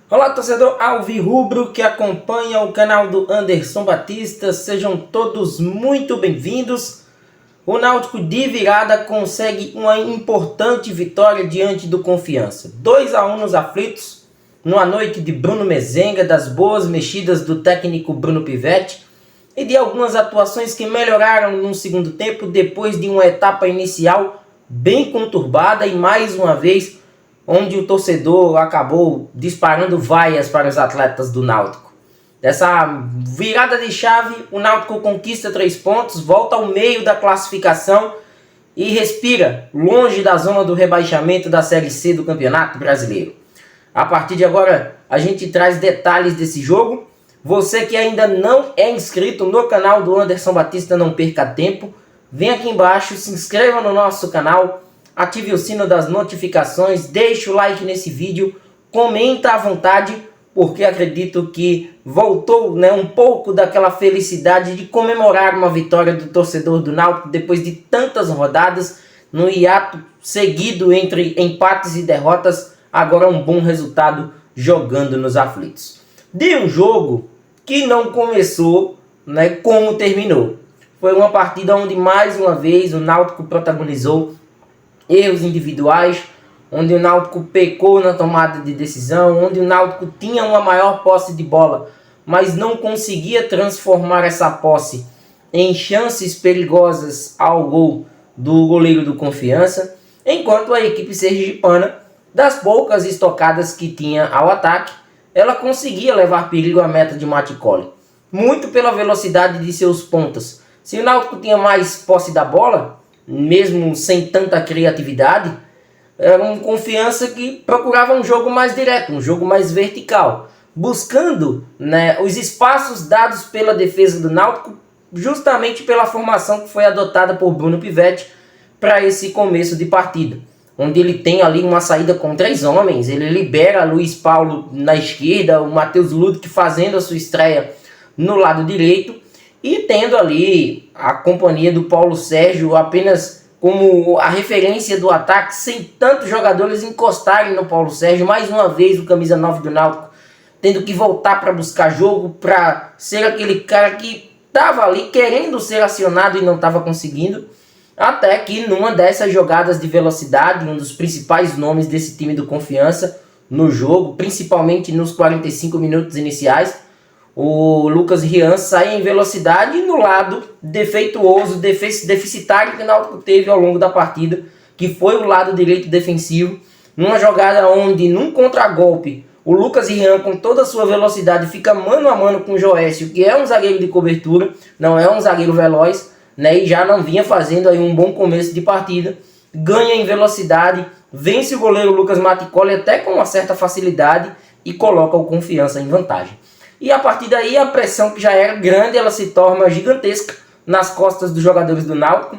Olá, torcedor alvirrubro que acompanha o canal do Anderson Batista, sejam todos muito bem-vindos. O Náutico de virada consegue uma importante vitória diante do Confiança. 2-1 nos aflitos, numa noite de Bruno Mezenga, das boas mexidas do técnico Bruno Pivetti e de algumas atuações que melhoraram no segundo tempo depois de uma etapa inicial bem conturbada e mais uma vez onde o torcedor acabou disparando vaias para os atletas do Náutico. Dessa virada de chave, o Náutico conquista 3 pontos, volta ao meio da classificação e respira longe da zona do rebaixamento da Série C do Campeonato Brasileiro. A partir de agora, a gente traz detalhes desse jogo. Você que ainda não é inscrito no canal do Anderson Batista, não perca tempo. Vem aqui embaixo, se inscreva no nosso canal, ative o sino das notificações, deixe o like nesse vídeo, comenta à vontade, porque acredito que voltou um pouco daquela felicidade de comemorar uma vitória do torcedor do Náutico depois de tantas rodadas, no hiato seguido entre empates e derrotas, agora um bom resultado jogando nos aflitos. De um jogo que não começou como terminou. Foi uma partida onde mais uma vez o Náutico protagonizou erros individuais, onde o Náutico pecou na tomada de decisão, onde o Náutico tinha uma maior posse de bola, mas não conseguia transformar essa posse em chances perigosas ao gol do goleiro do Confiança, enquanto a equipe sergipana, das poucas estocadas que tinha ao ataque, ela conseguia levar perigo à meta de Maticoli, muito pela velocidade de seus pontas. Se o Náutico tinha mais posse da bola, mesmo sem tanta criatividade, era uma Confiança que procurava um jogo mais direto, um jogo mais vertical, buscando os espaços dados pela defesa do Náutico, justamente pela formação que foi adotada por Bruno Pivetti para esse começo de partida, onde ele tem ali uma saída com 3 homens, ele libera Luiz Paulo na esquerda, o Matheus Ludwig fazendo a sua estreia no lado direito, e tendo ali a companhia do Paulo Sérgio apenas como a referência do ataque, sem tantos jogadores encostarem no Paulo Sérgio. Mais uma vez o camisa 9 do Náutico tendo que voltar para buscar jogo, para ser aquele cara que estava ali querendo ser acionado e não estava conseguindo. Até que numa dessas jogadas de velocidade, um dos principais nomes desse time do Confiança no jogo, principalmente nos 45 minutos iniciais, o Lucas Rian sai em velocidade no lado defeituoso, deficitário que o Náutico teve ao longo da partida, que foi o lado direito defensivo, numa jogada onde, num contragolpe, o Lucas Rian, com toda a sua velocidade, fica mano a mano com o Joécio, que é um zagueiro de cobertura, não é um zagueiro veloz, e já não vinha fazendo aí um bom começo de partida, ganha em velocidade, vence o goleiro Lucas Maticoli até com uma certa facilidade e coloca o Confiança em vantagem. E a partir daí a pressão que já era grande, ela se torna gigantesca nas costas dos jogadores do Náutico.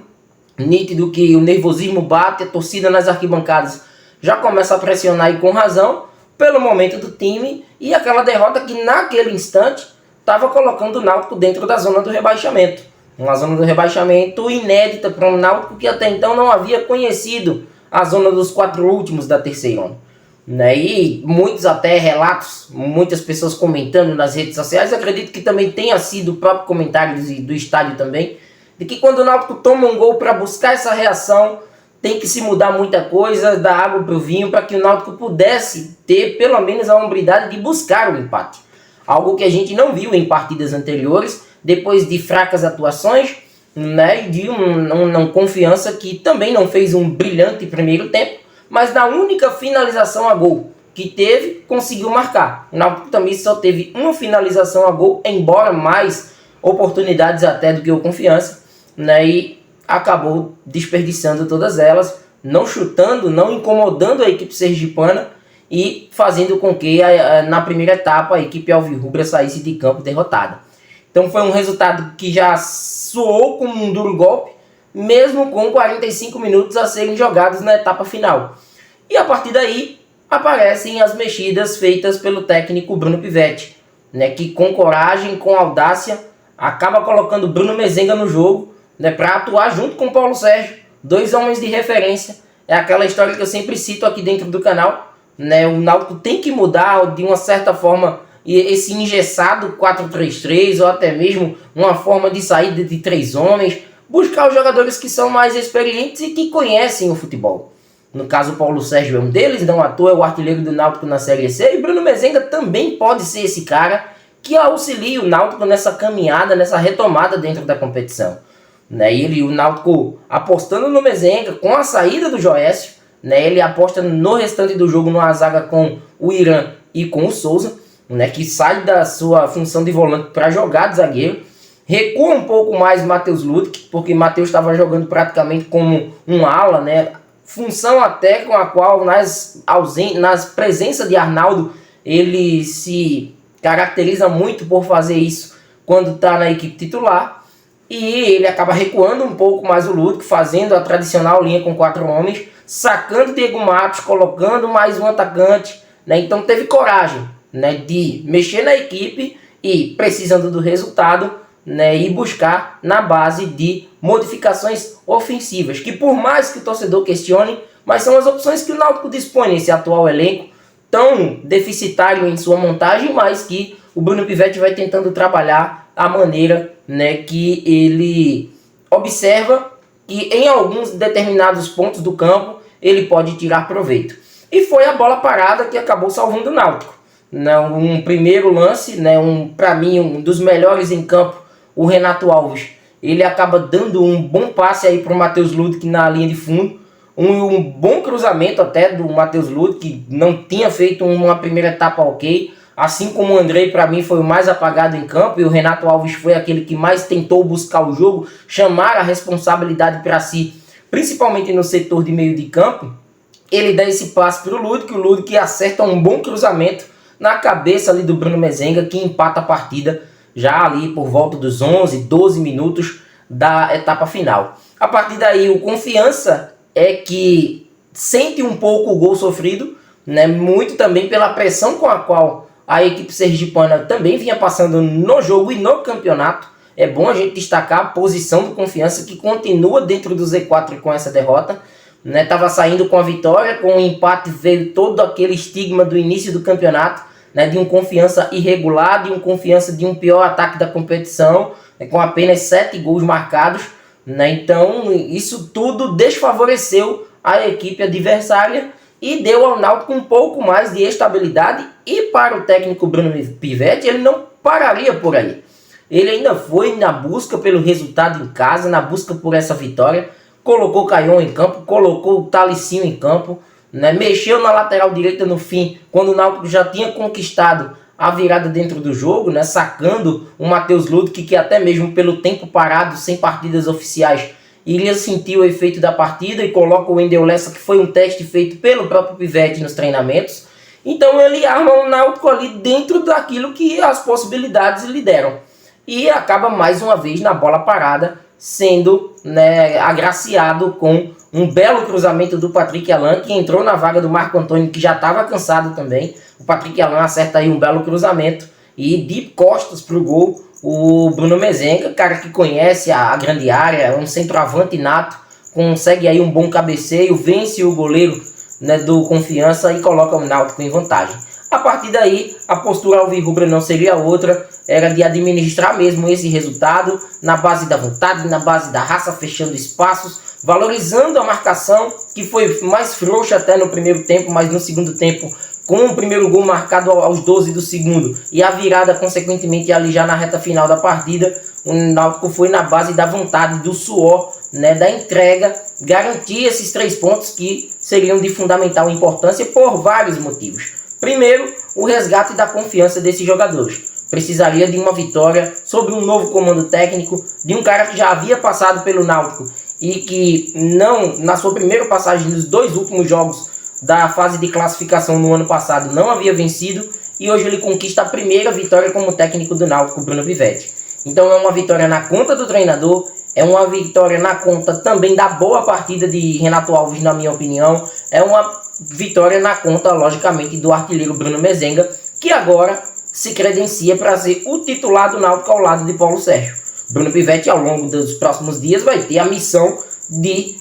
Nítido que o nervosismo bate, a torcida nas arquibancadas já começa a pressionar e com razão pelo momento do time e aquela derrota que naquele instante estava colocando o Náutico dentro da zona do rebaixamento. Uma zona do rebaixamento inédita para um Náutico que até então não havia conhecido a zona dos 4 últimos da terceirona. E muitos até relatos, muitas pessoas comentando nas redes sociais, acredito que também tenha sido o próprio comentário do estádio também, de que quando o Náutico toma um gol para buscar essa reação, tem que se mudar muita coisa, dar água para o vinho, para que o Náutico pudesse ter pelo menos a hombridade de buscar o empate. Algo que a gente não viu em partidas anteriores, depois de fracas atuações, e de uma Confiança que também não fez um brilhante primeiro tempo, mas na única finalização a gol que teve, conseguiu marcar. O Náutico também só teve uma finalização a gol, embora mais oportunidades até do que o Confiança, e acabou desperdiçando todas elas, não chutando, não incomodando a equipe sergipana e fazendo com que na primeira etapa a equipe alvirrubra saísse de campo derrotada. Então foi um resultado que já soou como um duro golpe, mesmo com 45 minutos a serem jogados na etapa final. E a partir daí aparecem as mexidas feitas pelo técnico Bruno Pivetti, que com coragem, com audácia, acaba colocando Bruno Mezenga no jogo, para atuar junto com Paulo Sérgio, 2 homens de referência. É aquela história que eu sempre cito aqui dentro do canal. né? O Náutico tem que mudar de uma certa forma esse engessado 4-3-3 ou até mesmo uma forma de saída de 3 homens, buscar os jogadores que são mais experientes e que conhecem o futebol. No caso, o Paulo Sérgio é um deles, não à toa é o artilheiro do Náutico na Série C, e Bruno Mezenga também pode ser esse cara que auxilia o Náutico nessa caminhada, nessa retomada dentro da competição. Né? E o Náutico apostando no Mezenga, com a saída do Joécio, né? Ele aposta no restante do jogo numa zaga com o Irã e com o Souza, né? Que sai da sua função de volante para jogar de zagueiro. Recua um pouco mais Matheus Ludwig, porque Matheus estava jogando praticamente como um ala, né? Função até com a qual nas presença de Arnaldo ele se caracteriza muito por fazer isso quando está na equipe titular. E ele acaba recuando um pouco mais o Ludwig, fazendo a tradicional linha com 4 homens, sacando Diego Matos, colocando mais um atacante, né? Então teve coragem, né, de mexer na equipe e, precisando do resultado, né, e buscar na base de modificações ofensivas, que por mais que o torcedor questione, mas são as opções que o Náutico dispõe nesse atual elenco, tão deficitário em sua montagem, mas que o Bruno Pivetti vai tentando trabalhar a maneira, né, que ele observa que em alguns determinados pontos do campo ele pode tirar proveito. E foi a bola parada que acabou salvando o Náutico. Um primeiro lance, né, para mim um dos melhores em campo, o Renato Alves, ele acaba dando um bom passe aí para o Matheus Ludwig na linha de fundo, um bom cruzamento até do Matheus Ludwig, que não tinha feito uma primeira etapa ok, assim como o Andrei para mim foi o mais apagado em campo, e o Renato Alves foi aquele que mais tentou buscar o jogo, chamar a responsabilidade para si, principalmente no setor de meio de campo. Ele dá esse passe para o Ludwig que acerta um bom cruzamento na cabeça ali do Bruno Mezenga, que empata a partida já ali por volta dos 11, 12 minutos da etapa final. A partir daí o Confiança é que sente um pouco o gol sofrido, né? Muito também pela pressão com a qual a equipe sergipana também vinha passando no jogo e no campeonato. É bom a gente destacar a posição do Confiança, que continua dentro do Z4 com essa derrota. Estava saindo com a vitória, com o empate veio todo aquele estigma do início do campeonato, né, de um Confiança irregular, de um Confiança de um pior ataque da competição, né, com apenas 7 gols marcados. Né, então isso tudo desfavoreceu a equipe adversária e deu ao Náutico um pouco mais de estabilidade. E para o técnico Bruno Pivetti, ele não pararia por aí. Ele ainda foi na busca pelo resultado em casa, na busca por essa vitória. Colocou Caion em campo, colocou o Talicinho em campo, né? Mexeu na lateral direita no fim, quando o Náutico já tinha conquistado a virada dentro do jogo, né? Sacando o Matheus Ludwig, que até mesmo pelo tempo parado, sem partidas oficiais, iria sentir o efeito da partida, e coloca o Wendel Lessa, que foi um teste feito pelo próprio Pivetti nos treinamentos. Então ele arma o Náutico ali dentro daquilo que as possibilidades lhe deram. E acaba mais uma vez na bola parada, sendo, né, agraciado com um belo cruzamento do Patrick Alan, que entrou na vaga do Marco Antônio, que já estava cansado também. O Patrick Alan acerta aí um belo cruzamento e de costas para o gol o Bruno Mezenga, cara que conhece a grande área, é um centroavante nato, consegue aí um bom cabeceio, vence o goleiro, né, do Confiança e coloca o Náutico em vantagem. A partir daí, a postura alvirrubra não seria outra, era de administrar mesmo esse resultado, na base da vontade, na base da raça, fechando espaços, valorizando a marcação, que foi mais frouxa até no primeiro tempo, mas no segundo tempo, com o primeiro gol marcado aos 12 do segundo, e a virada consequentemente ali já na reta final da partida, o Náutico foi na base da vontade, do suor, né, da entrega, garantir esses 3 pontos que seriam de fundamental importância por vários motivos. Primeiro, o resgate da confiança desses jogadores. Precisaria de uma vitória sobre um novo comando técnico, de um cara que já havia passado pelo Náutico e que não, na sua primeira passagem nos 2 últimos jogos da fase de classificação no ano passado, não havia vencido, e hoje ele conquista a primeira vitória como técnico do Náutico, Bruno Pivetti. Então é uma vitória na conta do treinador, é uma vitória na conta também da boa partida de Renato Alves, na minha opinião, é uma vitória na conta, logicamente, do artilheiro Bruno Mezenga, que agora se credencia para ser o titular do Náutico ao lado de Paulo Sérgio. Bruno Pivetti, ao longo dos próximos dias, vai ter a missão de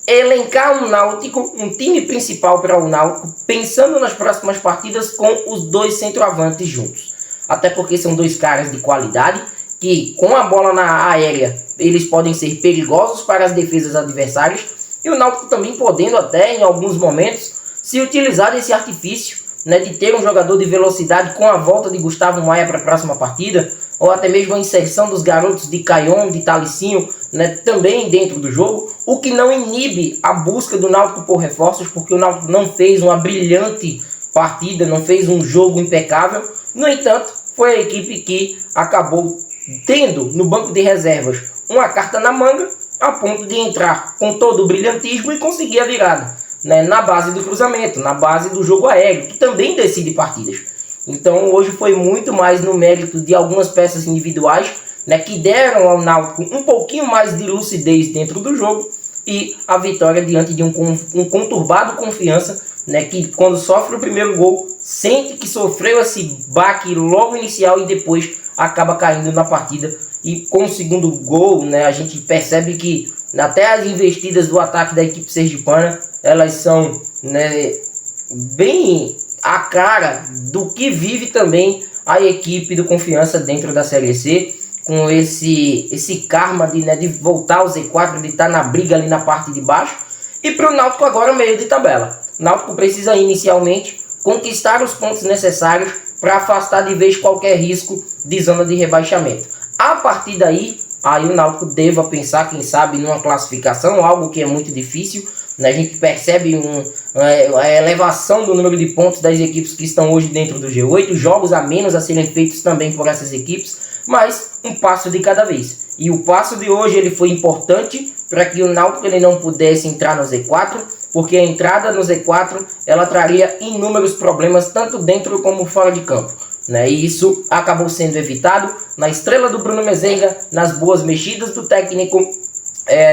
elencar um Náutico, um time principal para o Náutico, pensando nas próximas partidas com os dois centroavantes juntos. Até porque são dois caras de qualidade, que com a bola na aérea, eles podem ser perigosos para as defesas adversárias, e o Náutico também podendo até, em alguns momentos, se utilizar desse artifício, né, de ter um jogador de velocidade com a volta de Gustavo Maia para a próxima partida, ou até mesmo a inserção dos garotos de Caion, de Talicinho, né, também dentro do jogo, o que não inibe a busca do Náutico por reforços, porque o Náutico não fez uma brilhante partida, não fez um jogo impecável. No entanto, foi a equipe que acabou tendo no banco de reservas uma carta na manga, a ponto de entrar com todo o brilhantismo e conseguir a virada, né, na base do cruzamento, na base do jogo aéreo, que também decide partidas. Então hoje foi muito mais no mérito de algumas peças individuais, né, que deram ao Náutico um pouquinho mais de lucidez dentro do jogo, e a vitória diante de um conturbado Confiança, né, que quando sofre o primeiro gol, sente que sofreu esse baque logo inicial e depois acaba caindo na partida. E com o segundo gol, né, a gente percebe que até as investidas do ataque da equipe sergipana, elas são, né, bem a cara do que vive também a equipe do Confiança dentro da Série C, com esse karma de voltar ao Z4, de estar na briga ali na parte de baixo. E para o Náutico agora meio de tabela. O Náutico precisa inicialmente conquistar os pontos necessários para afastar de vez qualquer risco de zona de rebaixamento. A partir daí, o Náutico deva pensar, quem sabe, numa classificação, algo que é muito difícil. A gente percebe a elevação do número de pontos das equipes que estão hoje dentro do G8, jogos a menos a serem feitos também por essas equipes, mas um passo de cada vez. E o passo de hoje ele foi importante para que o Náutico ele não pudesse entrar no Z4, porque a entrada no Z4 ela traria inúmeros problemas, tanto dentro como fora de campo. Né? E isso acabou sendo evitado na estrela do Bruno Mezenga, nas boas mexidas do técnico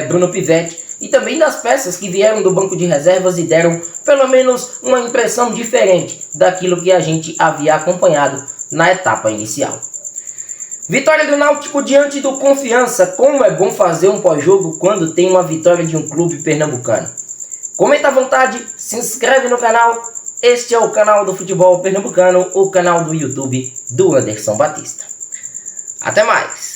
Bruno Pivetti, e também das peças que vieram do banco de reservas e deram pelo menos uma impressão diferente daquilo que a gente havia acompanhado na etapa inicial. Vitória do Náutico diante do Confiança. Como é bom fazer um pós-jogo quando tem uma vitória de um clube pernambucano. Comenta à vontade, se inscreve no canal. Este é o canal do futebol pernambucano, o canal do YouTube do Anderson Batista. Até mais!